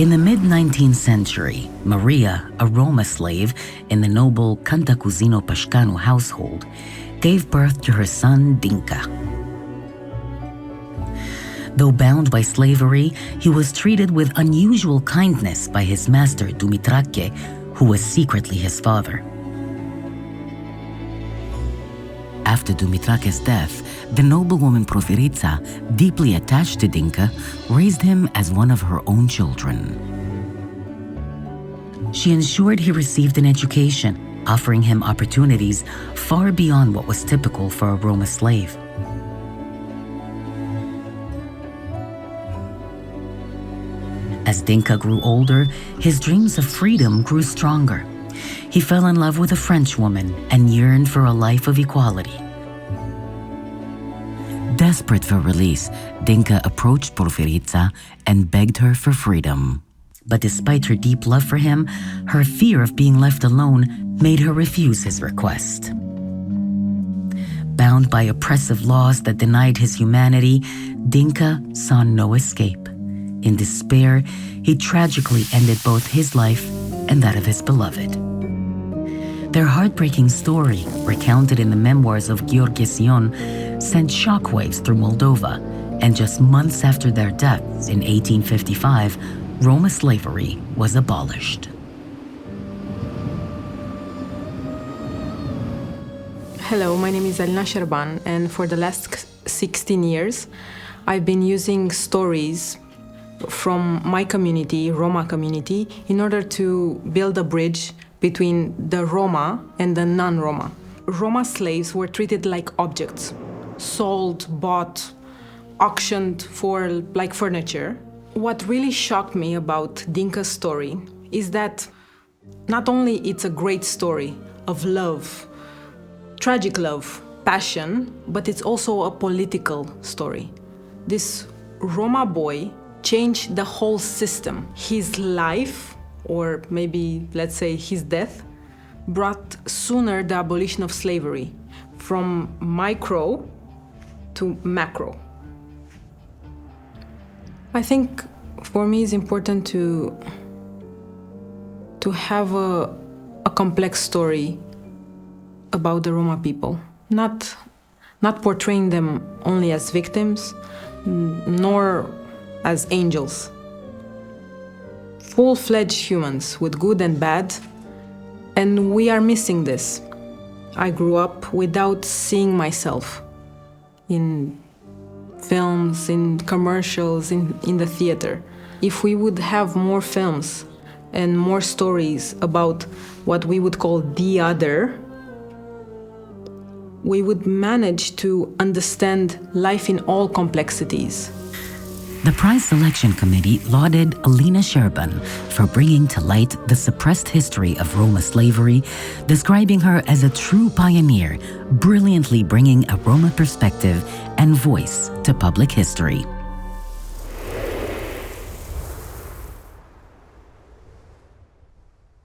In the mid-19th century, Maria, a Roma slave in the noble Cantacuzino-Pașcanu household, gave birth to her son Dincă. Though bound by slavery, he was treated with unusual kindness by his master Dumitrache, who was secretly his father. After Dumitrache's death, the noblewoman Porfirița, deeply attached to Dincă, raised him as one of her own children. She ensured he received an education, offering him opportunities far beyond what was typical for a Roma slave. As Dincă grew older, his dreams of freedom grew stronger. He fell in love with a Frenchwoman and yearned for a life of equality. Desperate for release, Dincă approached Porfirița and begged her for freedom. But despite her deep love for him, her fear of being left alone made her refuse his request. Bound by oppressive laws that denied his humanity, Dincă saw no escape. In despair, he tragically ended both his life and that of his beloved. Their heartbreaking story, recounted in the memoirs of Gheorghe Sion, sent shockwaves through Moldova, and just months after their deaths in 1855, Roma slavery was abolished. Hello, my name is Alina Șerban, and for the last 16 years, I've been using stories from my community, Roma community, in order to build a bridge between the Roma and the non-Roma. Roma slaves were treated like objects, sold, bought, auctioned for like furniture. What really shocked me about Dinka's story is that not only it's a great story of love, tragic love, passion, but it's also a political story. This Roma boy changed the whole system. His life, or maybe let's say his death, brought sooner the abolition of slavery from micro to macro. I think for me it's important to have a complex story about the Roma people, not portraying them only as victims, nor as angels. Full-fledged humans with good and bad, and we are missing this. I grew up without seeing myself in films, in commercials, in the theater. If we would have more films and more stories about what we would call the other, we would manage to understand life in all complexities. The prize selection committee lauded Alina Șerban for bringing to light the suppressed history of Roma slavery, describing her as a true pioneer, brilliantly bringing a Roma perspective and voice to public history.